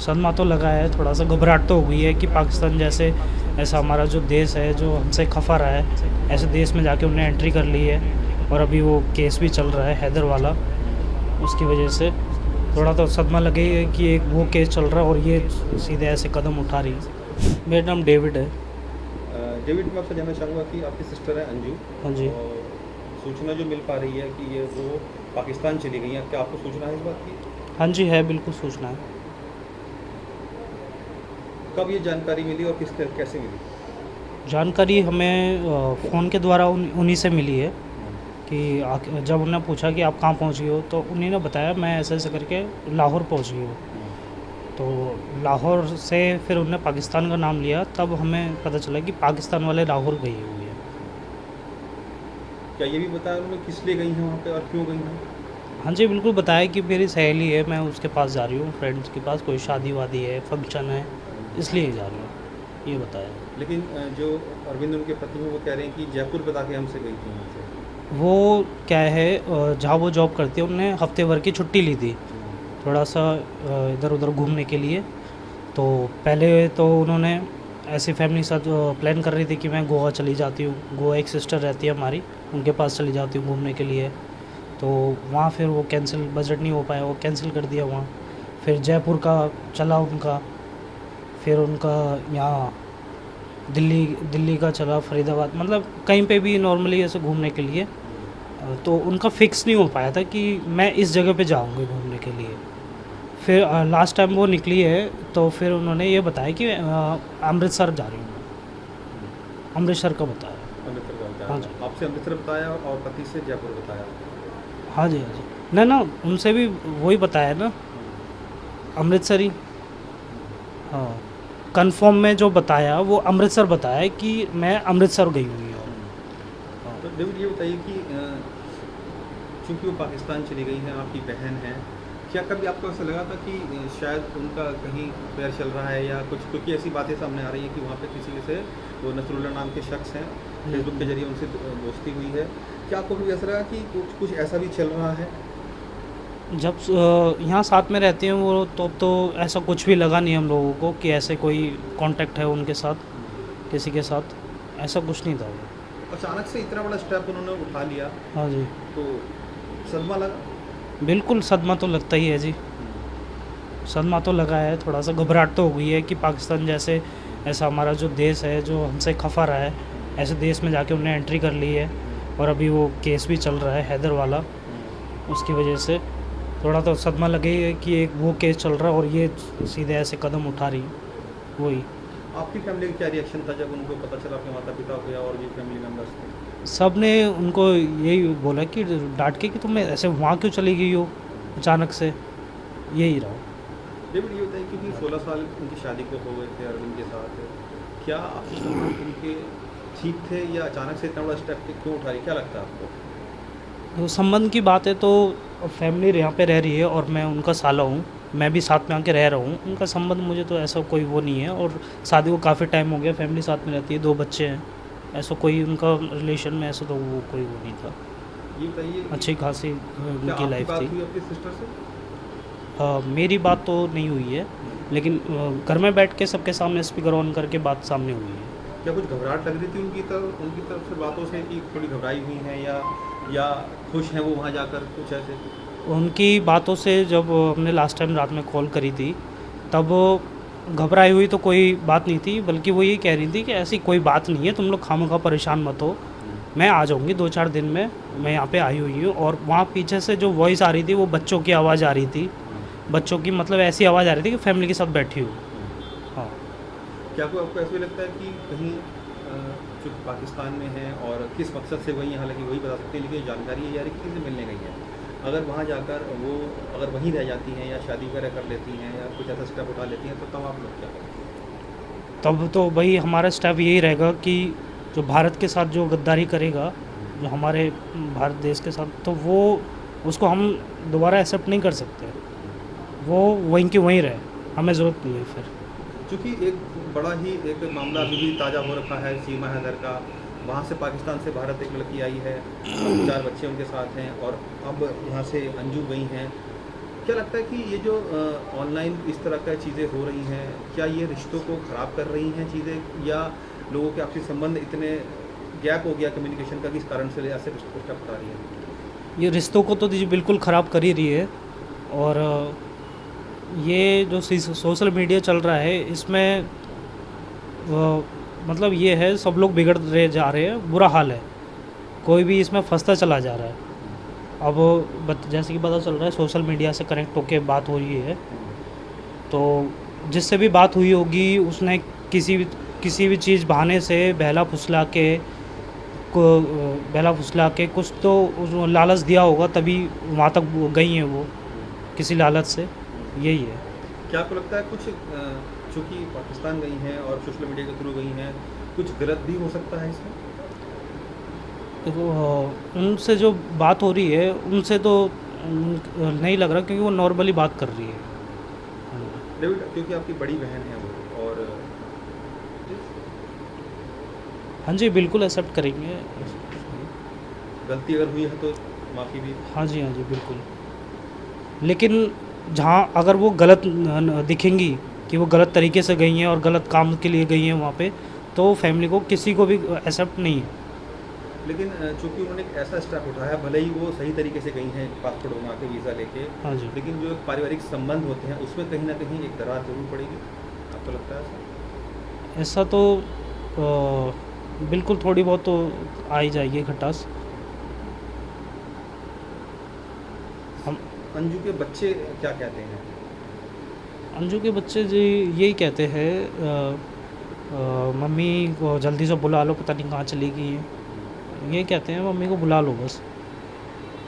सदमा तो लगा है, थोड़ा सा घबराहट तो हो गई है कि पाकिस्तान जैसे ऐसा हमारा जो देश है जो हमसे खफा रहा है, ऐसे देश में जाके उन्हें एंट्री कर ली है। और अभी वो केस भी चल रहा है हैदर वाला, उसकी वजह से थोड़ा तो सदमा लगे है कि एक वो केस चल रहा है और ये सीधे ऐसे कदम उठा रही है। मेरा नाम डेविड है। डेविड, मैं आपसे जानना चाहूँगा कि आपकी सिस्टर है अंजू। हाँ जी। और सूचना जो मिल पा रही है कि ये वो पाकिस्तान चली गई हैं, क्या आपको सूचना है इस बात की? हाँ जी, है, बिल्कुल सूचना है। कब ये जानकारी मिली और कैसे मिली? जानकारी हमें फ़ोन के द्वारा उन्हीं से मिली है कि जब उन्होंने पूछा कि आप कहाँ पहुँच गए हो, तो उन्हीं ने बताया मैं ऐसे ऐसे करके लाहौर पहुँच गई हूँ। तो लाहौर से फिर उन्होंने पाकिस्तान का नाम लिया, तब हमें पता चला कि पाकिस्तान वाले लाहौर गई हुई है। क्या ये भी बताया उन्होंने किस लिए गई हैं वहाँ पे और क्यों गई हैं? हाँ जी, बिल्कुल बताया कि मेरी सहेली है, मैं उसके पास जा रही हूँ, फ्रेंड्स के पास, कोई शादी वादी है, फंक्शन है, इसलिए जा रही हूँ, ये बताया। लेकिन जो अरविंद उनके पति हैं वो कह रहे हैं कि जयपुर बता के हमसे गई थी वहाँ से। वो क्या है, जहाँ वो जॉब करती है उन्होंने हफ्ते भर की छुट्टी ली थी, थोड़ा सा इधर उधर घूमने के लिए। तो पहले तो उन्होंने ऐसी फैमिली के साथ प्लान कर रही थी कि मैं गोवा चली जाती हूँ, गोवा एक सिस्टर रहती है हमारी, उनके पास चली जाती हूँ घूमने के लिए। तो वहाँ फिर वो कैंसिल, बजट नहीं हो पाया, वो कैंसिल कर दिया वहाँ। फिर जयपुर का चला उनका, फिर उनका यहाँ दिल्ली दिल्ली का चला, फरीदाबाद, मतलब कहीं पे भी नॉर्मली ऐसे घूमने के लिए। तो उनका फिक्स नहीं हो पाया था कि मैं इस जगह पे जाऊँगी घूमने के लिए। फिर लास्ट टाइम वो निकली है तो फिर उन्होंने ये बताया कि अमृतसर जा रही हूँ मैं, अमृतसर का बताया। अमृतसर का बताया? हाँ जी। आपसे अमृतसर बताया और पति से जयपुर बताया? हाँ जी, हाँ जी, ना उनसे भी वही बताया ना, अमृतसर ही। हाँ, कंफर्म में जो बताया वो अमृतसर बताया कि मैं अमृतसर गई हुई हूँ। हाँ। तो डेविड, ये बताइए कि चूँकि वो पाकिस्तान चली गई हैं, आपकी बहन है, क्या कभी आपको ऐसा लगा था कि शायद उनका कहीं पैर चल रहा है या कुछ? क्योंकि ऐसी बातें सामने आ रही हैं कि वहाँ पे किसी से, वो नसरुल्लाह नाम के शख्स हैं, फेसबुक के जरिए उनसे दोस्ती हुई है। क्या आपको कभी ऐसा लगा कि कुछ ऐसा भी चल रहा है? जब यहाँ साथ में रहते हैं वो, तो ऐसा कुछ भी लगा नहीं हम लोगों को कि ऐसे कोई कांटेक्ट है उनके साथ, किसी के साथ, ऐसा कुछ नहीं था वो। अचानक से इतना बड़ा स्टेप उन्होंने उठा लिया, हाँ जी, तो सदमा लगा? बिल्कुल सदमा तो लगता ही है जी, सदमा तो लगा है, थोड़ा सा घबराहट तो हो गई है कि पाकिस्तान जैसे ऐसा हमारा जो देश है जो हमसे खफा रहा है, ऐसे देश में जाके उन्हें एंट्री कर ली है। और अभी वो केस भी चल रहा है हैदर वाला, उसकी वजह से थोड़ा तो सदमा लगे है कि एक वो केस चल रहा है और ये सीधे ऐसे कदम उठा रही है, वही। आपकी फैमिली का क्या रिएक्शन था जब उनको पता चला, अपने माता पिता को या और भी फैमिली मेम्बर्स थे? सब ने उनको यही बोला कि डांट के कि तुम ऐसे वहाँ क्यों चली गई हो अचानक से, यही रहा। डेविड, ये बताइए क्योंकि 16 साल उनकी शादी को हो गए थे अरविंद के साथ, क्या आपके संबंध उनके ठीक थे या अचानक से इतना बड़ा स्टेप क्यों उठा रही, क्या लगता है आपको? तो संबंध की बात है तो फैमिली यहाँ पे रह रही है और मैं उनका साला हूँ, मैं भी साथ में आके रह रहा हूँ। उनका संबंध मुझे तो ऐसा कोई वो नहीं है, और शादी को काफ़ी टाइम हो गया, फैमिली साथ में रहती है, 2 बच्चे हैं, ऐसा कोई उनका रिलेशन में ऐसा तो वो कोई वो नहीं था। ये बताइए कि अच्छी खासी क्या उनकी आपकी लाइफ बात थी। हुई अपनी सिस्टर से? मेरी बात तो नहीं हुई है, लेकिन घर में बैठ के सबके सामने स्पीकर ऑन करके बात सामने हुई है। क्या कुछ घबराहट लग रही थी उनकी तरफ से बातों से कि थोड़ी घबराई हुई हैं या खुश हैं वो वहाँ जाकर, कुछ ऐसे? उनकी बातों से जब हमने लास्ट टाइम रात में कॉल करी थी, तब घबराई हुई तो कोई बात नहीं थी, बल्कि वो ये कह रही थी कि ऐसी कोई बात नहीं है, तुम लोग खामखा परेशान मत हो, मैं आ जाऊँगी 2-4 दिन में, मैं यहाँ पे आई हुई हूँ। और वहाँ पीछे से जो वॉइस आ रही थी वो बच्चों की आवाज़ आ रही थी, बच्चों की, मतलब ऐसी आवाज़ आ रही थी कि फैमिली के साथ बैठी हूँ। हाँ। क्या कोई आपको ऐसा भी लगता है कि कहीं जो पाकिस्तान में है और किस मकसद से वही, हालांकि वही बता सकते हैं, लेकिन जानकारी ये आ रही है कि किसी से मिलने गई है, अगर वहाँ जाकर वो अगर वहीं रह जाती हैं या शादी वगैरह कर लेती हैं या कुछ ऐसा स्टेप उठा लेती हैं, तो तब आप लोग क्या करेंगे? तब तो भाई हमारा स्टेप यही रहेगा कि जो भारत के साथ जो गद्दारी करेगा, जो हमारे भारत देश के साथ, तो वो उसको हम दोबारा एक्सेप्ट नहीं कर सकते, वो वहीं की वहीं रहे, हमें ज़रूरत नहीं है फिर। चूँकि एक बड़ा ही एक मामला अभी भी ताज़ा हो रखा है सीमा हैदर का, वहाँ से पाकिस्तान से भारत एक लड़की आई है, 4 बच्चे उनके साथ हैं, और अब यहाँ से अंजू गई हैं, क्या लगता है कि ये जो ऑनलाइन इस तरह का चीज़ें हो रही हैं, क्या ये रिश्तों को ख़राब कर रही हैं चीज़ें, या लोगों के आपसी संबंध इतने गैप हो गया कम्युनिकेशन का कि इस कारण से ऐसे रिश्तों को टकरा रही है? ये रिश्तों को तो जी बिल्कुल ख़राब कर ही रही है। और ये जो सोशल मीडिया चल रहा है इसमें मतलब ये है, सब लोग बिगड़ रहे जा रहे हैं, बुरा हाल है, कोई भी इसमें फंसता चला जा रहा है। अब जैसे कि पता चल रहा है सोशल मीडिया से कनेक्ट होके बात हो रही है, तो जिससे भी बात हुई होगी उसने किसी भी चीज़ बहाने से बहला फुसला के कुछ तो लालच दिया होगा, तभी वहाँ तक वो गई हैं, वो किसी लालच से, यही है। क्या आपको लगता है कुछ चूँकि पाकिस्तान गई हैं और सोशल मीडिया के थ्रू गई हैं, कुछ गलत भी हो सकता है इसमें? देखो, उनसे जो बात हो रही है उनसे तो नहीं लग रहा, क्योंकि वो नॉर्मली बात कर रही है। डेविड, क्योंकि आपकी बड़ी बहन है वो, और हाँ जी, बिल्कुल एक्सेप्ट करेंगे। गलती अगर हुई है तो माफ़ी भी। हाँ जी, हाँ जी, बिल्कुल। लेकिन जहाँ अगर वो गलत दिखेंगी कि वो गलत तरीके से गई हैं और गलत काम के लिए गई हैं वहाँ पे, तो फैमिली को किसी को भी एक्सेप्ट नहीं है। लेकिन चूँकि उन्होंने एक ऐसा स्टेप उठाया, भले ही वो सही तरीके से गई हैं पासपोर्ट बना के, वीज़ा लेके, हाँ जी। लेकिन जो एक पारिवारिक संबंध होते हैं उसमें कहीं ना कहीं एक दरार जरूर पड़ेगी। आपको लगता है ऐसा? ऐसा तो बिल्कुल थोड़ी बहुत तो आ ही जाएगी खटास। हम अंजू के बच्चे क्या कहते हैं? अंजू के बच्चे जी यही कहते हैं, मम्मी को जल्दी से बुला लो, पता नहीं कहाँ चली गई है, ये कहते हैं मम्मी को बुला लो बस।